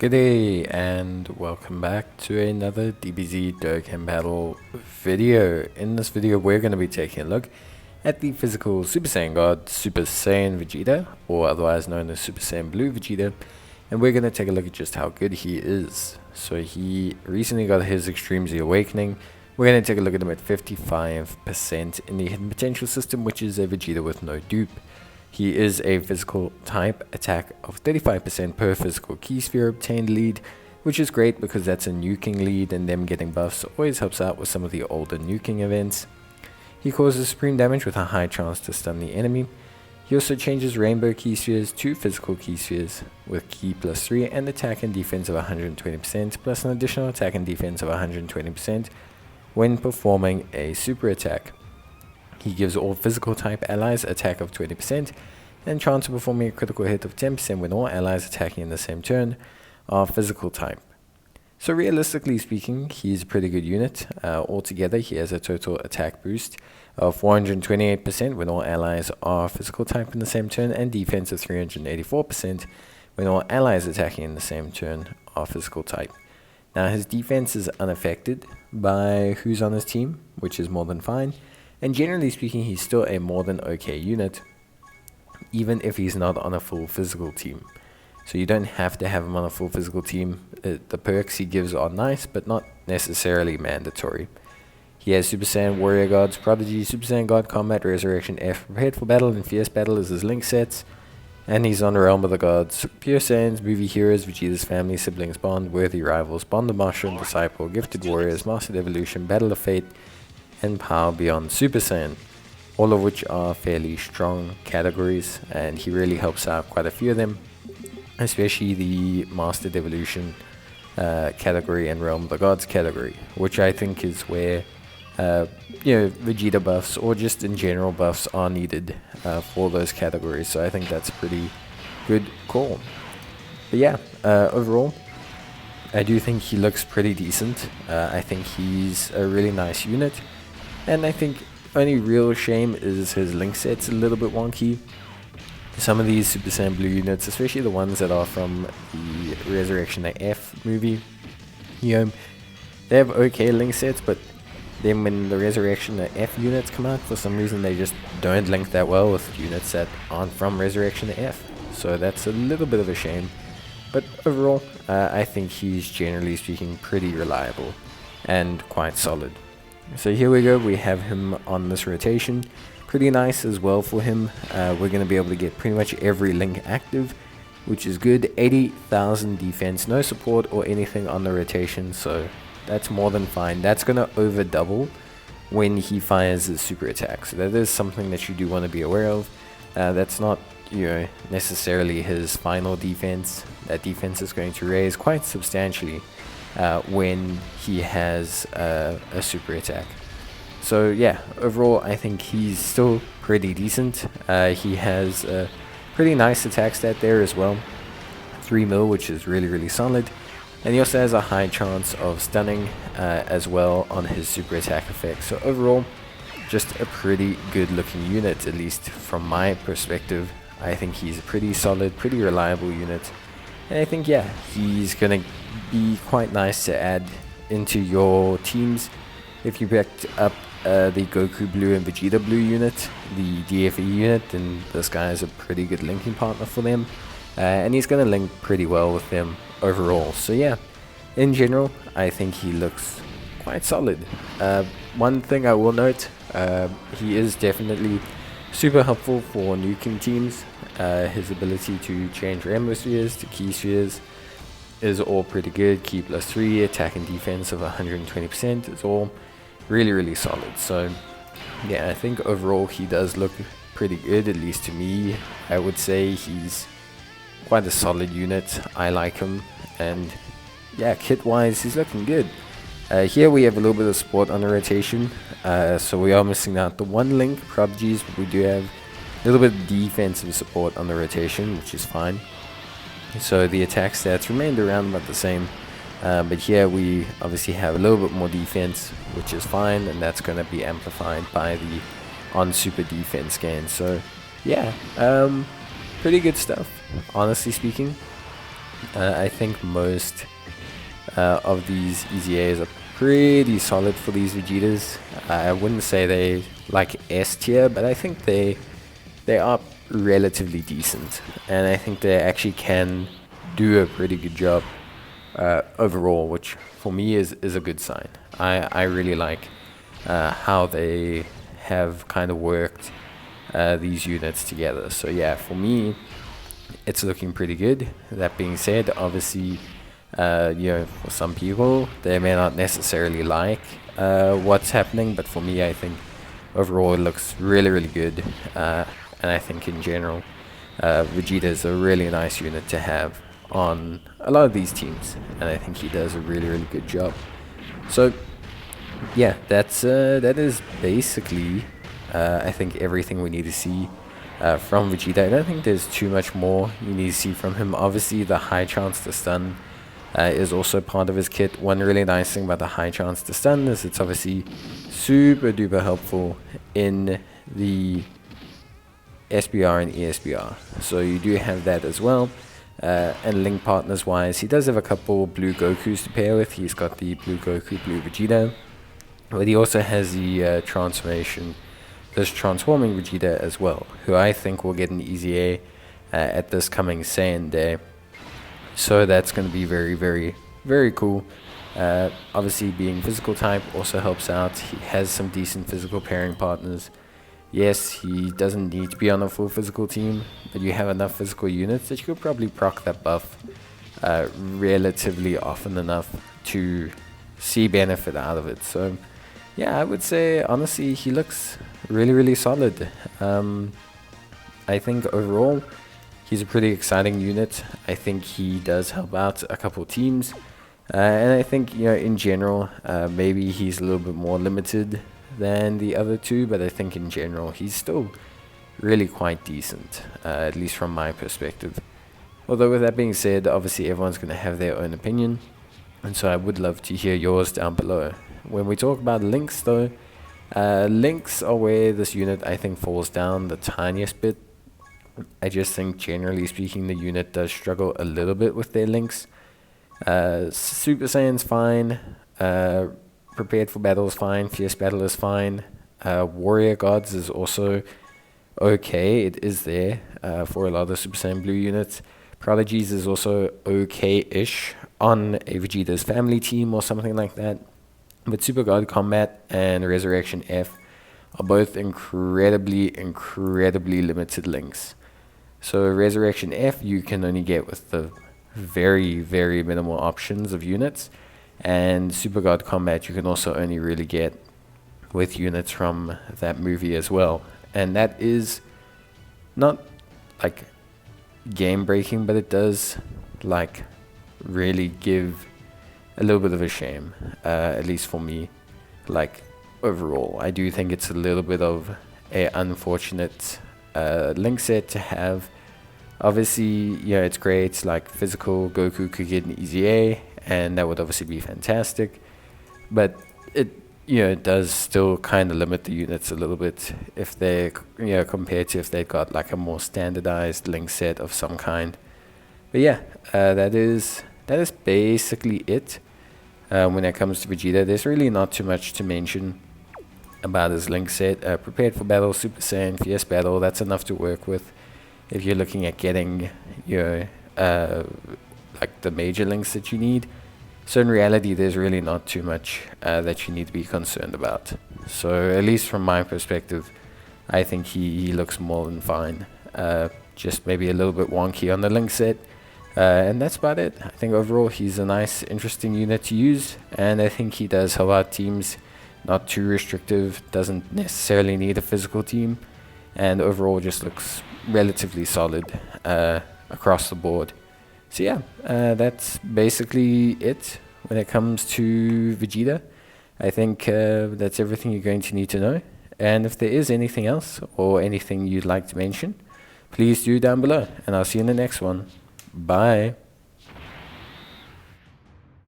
Good day and welcome back to another DBZ Dokkan battle video. In this video we're going to be taking a look at the physical Super Saiyan God, Super Saiyan Vegeta, or otherwise known as Super Saiyan Blue Vegeta, and we're going to take a look at just how good he is. So he recently got his Extreme Z Awakening. We're going to take a look at him at 55% in the hidden potential system, which is a Vegeta with no dupe. He is a physical type attack of 35% per physical key sphere obtained lead, which is great because that's a nuking lead and them getting buffs always helps out with some of the older nuking events. He causes supreme damage with a high chance to stun the enemy. He also changes rainbow key spheres to physical key spheres with key +3 and attack and defense of 120% plus an additional attack and defense of 120% when performing a super attack. He gives all physical type allies attack of 20% and chance of performing a critical hit of 10% when all allies attacking in the same turn are physical type. So realistically speaking, he's a pretty good unit. Altogether, he has a total attack boost of 428% when all allies are physical type in the same turn, and defense of 384% when all allies attacking in the same turn are physical type. Now his defense is unaffected by who's on his team, which is more than fine. And generally speaking, he's still a more than okay unit, even if he's not on a full physical team. So you don't have to have him on a full physical team. The perks he gives are nice, but not necessarily mandatory. He has Super Saiyan Warrior God's Prodigy, Super Saiyan God Combat, Resurrection F, Prepared for Battle, and Fierce Battle as his link sets. And he's on Realm of the Gods, Pure Saiyans, Movie Heroes, Vegeta's Family, Siblings Bond, Worthy Rivals, Bond of Master and Disciple, Gifted Warriors, Mastered Evolution, Battle of Fate, and Power Beyond Super Saiyan, all of which are fairly strong categories, and he really helps out quite a few of them, especially the Mastered Evolution category and Realm of the Gods category, which I think is where Vegeta buffs or just in general buffs are needed for those categories. So I think that's a pretty good call. But yeah, overall I do think he looks pretty decent. I think he's a really nice unit. And I think only real shame is his link set's a little bit wonky. Some of these Super Saiyan Blue units, especially the ones that are from the Resurrection F movie, they have okay link sets, but then when the Resurrection F units come out, for some reason they just don't link that well with units that aren't from Resurrection F. So that's a little bit of a shame. But overall, I think he's generally speaking pretty reliable and quite solid. So here we go, we have him on this rotation. Pretty nice as well for him. We're going to be able to get pretty much every link active, which is good. 80,000 defense, no support or anything on the rotation, so that's more than fine. That's going to over double when he fires his super attack, so that is something that you do want to be aware of. That's not necessarily his final defense. That defense is going to raise quite substantially when he has a super attack. So yeah, overall I think he's still pretty decent. He has a pretty nice attack stat there as well, 3 mil, which is really solid. And he also has a high chance of stunning as well on his super attack effect. So overall, just a pretty good looking unit, at least from my perspective. I think he's a pretty solid, pretty reliable unit. And I think, yeah, he's going to be quite nice to add into your teams. If you picked up the Goku Blue and Vegeta Blue unit, the DFE unit, then this guy is a pretty good linking partner for them. And he's going to link pretty well with them overall. So yeah, in general, I think he looks quite solid. One thing I will note, he is definitely super helpful for nuking teams. His ability to change rainbow spheres to key spheres is all pretty good. Key +3, attack and defense of 120% is all really solid. So yeah, I think overall he does look pretty good, at least to me. I would say he's quite a solid unit. I like him, and yeah, kit wise he's looking good. Here we have a little bit of support on the rotation, so we are missing out the one link prodigies, but we do have a little bit of defensive support on the rotation, which is fine. So the attack stats remained around about the same, but here we obviously have a little bit more defense, which is fine, and that's going to be amplified by the on super defense gain. So yeah, pretty good stuff, honestly speaking. I think most of these EZAs are pretty solid for these Vegetas. I wouldn't say they like S tier, but I think they are relatively decent, and I think they actually can do a pretty good job overall, which for me is a good sign. I really like how they have kind of worked these units together. So yeah, for me, it's looking pretty good. That being said, obviously, for some people, they may not necessarily like what's happening, but for me, I think overall it looks really, really good. And I think in general, Vegeta is a really nice unit to have on a lot of these teams, and I think he does a really, really good job. So yeah, that is basically I think everything we need to see from Vegeta. I don't think there's too much more you need to see from him. Obviously, the high chance to stun is also part of his kit. One really nice thing about the high chance to stun is it's obviously super duper helpful in the SBR and ESBR. So you do have that as well. And link partners wise, he does have a couple blue Gokus to pair with. He's got the blue Goku, blue Vegeta. But he also has the transforming Vegeta as well, who I think will get an EZA at this coming Saiyan Day. So that's going to be very, very, very cool. Obviously, being physical type also helps out. He has some decent physical pairing partners. Yes, he doesn't need to be on a full physical team, but you have enough physical units that you could probably proc that buff relatively often enough to see benefit out of it. So yeah, I would say honestly he looks really, really solid. I think overall he's a pretty exciting unit. I think he does help out a couple teams, and I think in general maybe he's a little bit more limited than the other two, but I think in general he's still really quite decent, at least from my perspective. Although with that being said, obviously everyone's going to have their own opinion, and so I would love to hear yours down below. When we talk about links though, links are where this unit I think falls down the tiniest bit. I just think generally speaking the unit does struggle a little bit with their links. Super Saiyan's fine, Prepared for Battle is fine, Fierce Battle is fine, Warrior Gods is also okay, it is there for a lot of Super Saiyan Blue units. Prodigies is also okay-ish on a Vegeta's family team or something like that. But Super God Combat and Resurrection F are both incredibly, incredibly limited links. So Resurrection F you can only get with the very, very minimal options of units. And Super God Combat you can also only really get with units from that movie as well. And that is not like game breaking, but it does like really give a little bit of a shame, at least for me. Like overall I do think it's a little bit of a unfortunate link set to have. Obviously it's great, like physical Goku could get an EZA and that would obviously be fantastic, but it does still kind of limit the units a little bit if they compared to if they got like a more standardized link set of some kind. But yeah, that is basically it. When it comes to Vegeta, there's really not too much to mention about his link set. Prepared for Battle, Super Saiyan, Fierce Battle, that's enough to work with if you're looking at getting like the major links that you need. So in reality there's really not too much that you need to be concerned about. So at least from my perspective I think he looks more than fine. Just maybe a little bit wonky on the link set, and that's about it. I think overall he's a nice interesting unit to use, and I think he does help out teams. Not too restrictive, doesn't necessarily need a physical team, and overall just looks relatively solid across the board. So yeah, that's basically it when it comes to Vegeta. I think that's everything you're going to need to know. And if there is anything else or anything you'd like to mention, please do down below. And I'll see you in the next one. Bye.